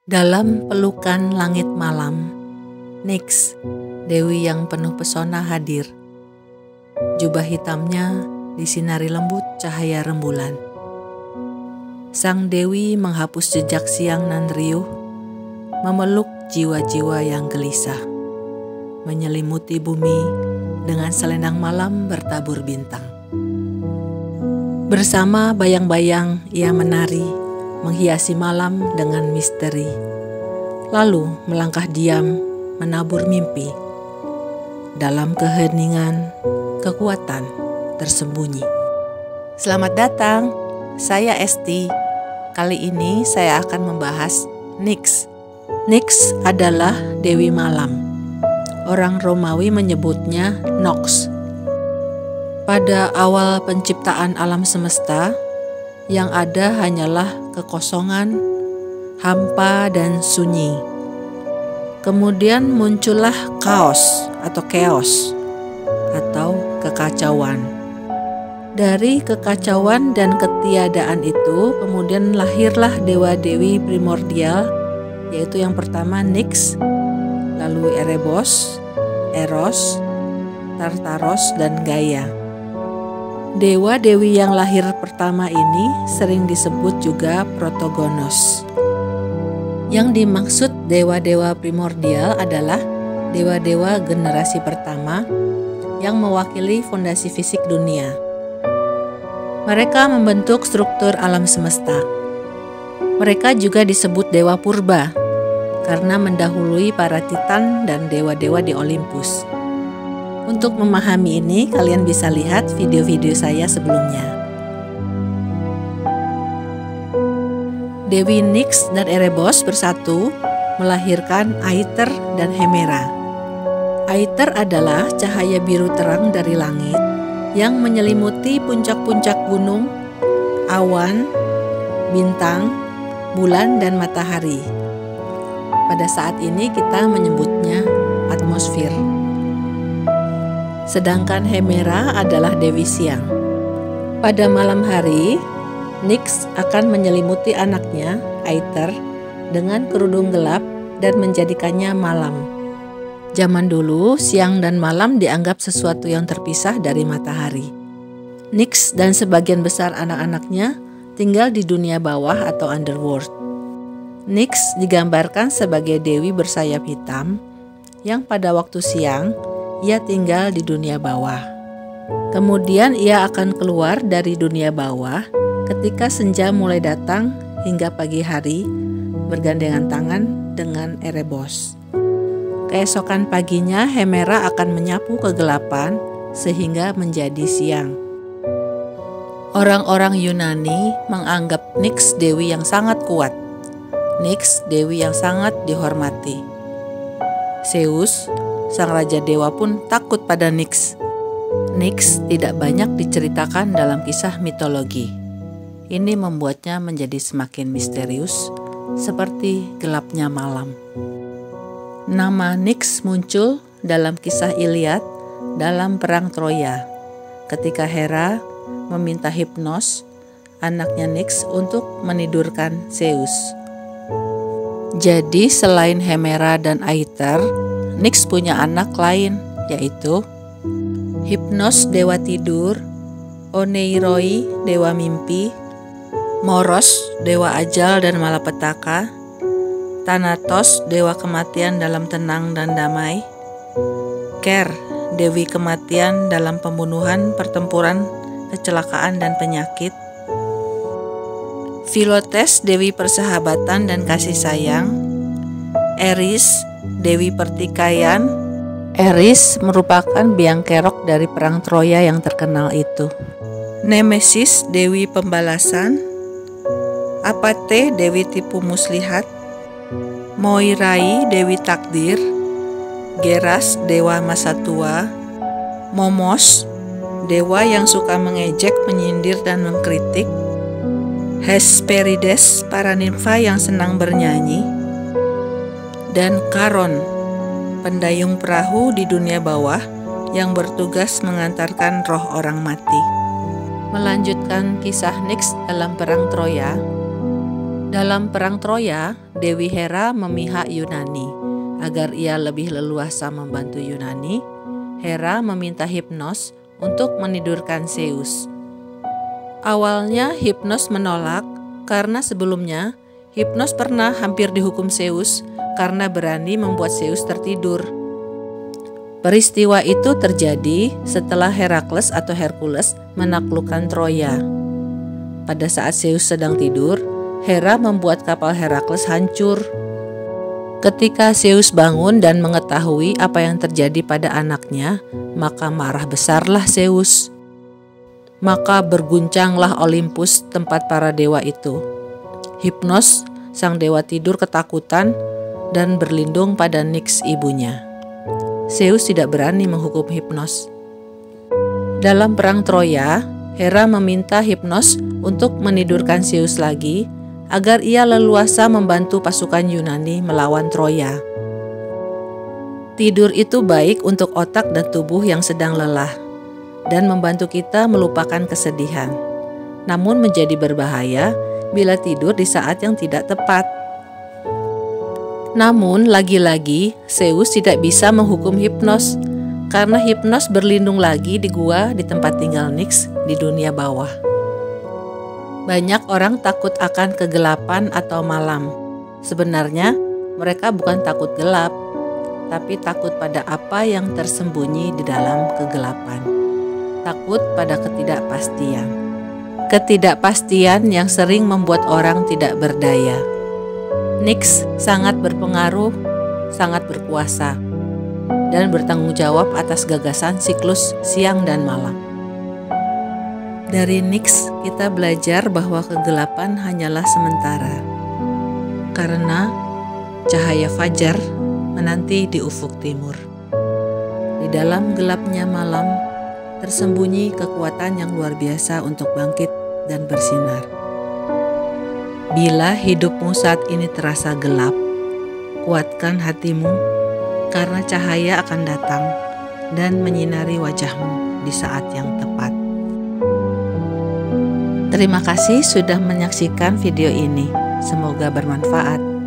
Dalam pelukan langit malam, Nyx, dewi yang penuh pesona hadir. Jubah hitamnya disinari lembut cahaya rembulan. Sang dewi menghapus jejak siang nan riuh, memeluk jiwa-jiwa yang gelisah, menyelimuti bumi dengan selendang malam bertabur bintang. Bersama bayang-bayang ia menari, menghiasi malam dengan misteri, lalu melangkah diam menabur mimpi. Dalam keheningan, kekuatan tersembunyi. Selamat datang, saya Esti. Kali ini saya akan membahas Nyx. Nyx adalah dewi malam. Orang Romawi menyebutnya Nox. Pada awal penciptaan alam semesta, yang ada hanyalah kekosongan, hampa, dan sunyi. Kemudian muncullah kaos atau chaos atau kekacauan. Dari kekacauan dan ketiadaan itu kemudian lahirlah dewa-dewi primordial, yaitu yang pertama Nyx, lalu Erebos, Eros, Tartaros, dan Gaia. Dewa-dewi yang lahir pertama ini sering disebut juga protogonos. Yang dimaksud dewa-dewa primordial adalah dewa-dewa generasi pertama yang mewakili fondasi fisik dunia. Mereka membentuk struktur alam semesta. Mereka juga disebut dewa purba karena mendahului para titan dan dewa-dewa di Olympus. Untuk memahami ini, kalian bisa lihat video-video saya sebelumnya. Dewi Nyx dan Erebos bersatu melahirkan Aether dan Hemera. Aether adalah cahaya biru terang dari langit yang menyelimuti puncak-puncak gunung, awan, bintang, bulan, dan matahari. Pada saat ini kita menyebutnya atmosfer. Sedangkan Hemera adalah dewi siang. Pada malam hari, Nyx akan menyelimuti anaknya, Aether, dengan kerudung gelap dan menjadikannya malam. Zaman dulu, siang dan malam dianggap sesuatu yang terpisah dari matahari. Nyx dan sebagian besar anak-anaknya tinggal di dunia bawah atau underworld. Nyx digambarkan sebagai dewi bersayap hitam yang pada waktu siang ia tinggal di dunia bawah. Kemudian ia akan keluar dari dunia bawah ketika senja mulai datang hingga pagi hari bergandengan tangan dengan Erebos. Keesokan paginya Hemera akan menyapu kegelapan sehingga menjadi siang. Orang-orang Yunani menganggap Nyx dewi yang sangat kuat. Nyx dewi yang sangat dihormati. Zeus, sang raja dewa, pun takut pada Nyx. Nyx tidak banyak diceritakan dalam kisah mitologi. Ini membuatnya menjadi semakin misterius, seperti gelapnya malam. Nama Nyx muncul dalam kisah Iliad dalam perang Troya, ketika Hera meminta Hypnos, anaknya Nyx, untuk menidurkan Zeus. Jadi selain Hemera dan Aether, Nyx punya anak lain, yaitu Hypnos dewa tidur, Oneiroi dewa mimpi, Moros dewa ajal dan malapetaka, Thanatos dewa kematian dalam tenang dan damai, Ker dewi kematian dalam pembunuhan, pertempuran, kecelakaan, dan penyakit, Philotes dewi persahabatan dan kasih sayang, Eris dewi pertikaian. Eris merupakan biang kerok dari perang Troya yang terkenal itu. Nemesis dewi pembalasan, Apate dewi tipu muslihat, Moirai dewi takdir, Geras dewa masa tua, Momos dewa yang suka mengejek, menyindir, dan mengkritik, Hesperides para nimfa yang senang bernyanyi, dan Charon, pendayung perahu di dunia bawah yang bertugas mengantarkan roh orang mati. Melanjutkan kisah Nyx dalam perang Troya, Dalam perang Troya, Dewi Hera memihak Yunani. Agar ia lebih leluasa membantu Yunani, Hera meminta Hypnos untuk menidurkan Zeus. Awalnya Hypnos menolak karena sebelumnya Hypnos pernah hampir dihukum Zeus karena berani membuat Zeus tertidur. Peristiwa itu terjadi setelah Herakles atau Hercules menaklukkan Troya. Pada saat Zeus sedang tidur, Hera membuat kapal Herakles hancur. Ketika Zeus bangun dan mengetahui apa yang terjadi pada anaknya, maka marah besarlah Zeus. Maka berguncanglah Olympus, tempat para dewa itu. Hypnos, sang dewa tidur ketakutan dan berlindung pada Nyx ibunya. Zeus tidak berani menghukum Hypnos. Dalam perang Troya, Hera meminta Hypnos untuk menidurkan Zeus lagi agar ia leluasa membantu pasukan Yunani melawan Troya. Tidur itu baik untuk otak dan tubuh yang sedang lelah dan membantu kita melupakan kesedihan. Namun menjadi berbahaya bila tidur di saat yang tidak tepat. Namun lagi-lagi Zeus tidak bisa menghukum Hypnos karena Hypnos berlindung lagi di gua di tempat tinggal Nyx di dunia bawah. Banyak orang takut akan kegelapan atau malam. Sebenarnya mereka bukan takut gelap, tapi takut pada apa yang tersembunyi di dalam kegelapan. Takut pada ketidakpastian. Ketidakpastian yang sering membuat orang tidak berdaya. Nyx sangat berpengaruh, sangat berkuasa, dan bertanggung jawab atas gagasan siklus siang dan malam. Dari Nyx kita belajar bahwa kegelapan hanyalah sementara, karena cahaya fajar menanti di ufuk timur. Di dalam gelapnya malam, tersembunyi kekuatan yang luar biasa untuk bangkit dan bersinar. Bila hidupmu saat ini terasa gelap, kuatkan hatimu, karena cahaya akan datang dan menyinari wajahmu di saat yang tepat. Terima kasih sudah menyaksikan video ini. Semoga bermanfaat.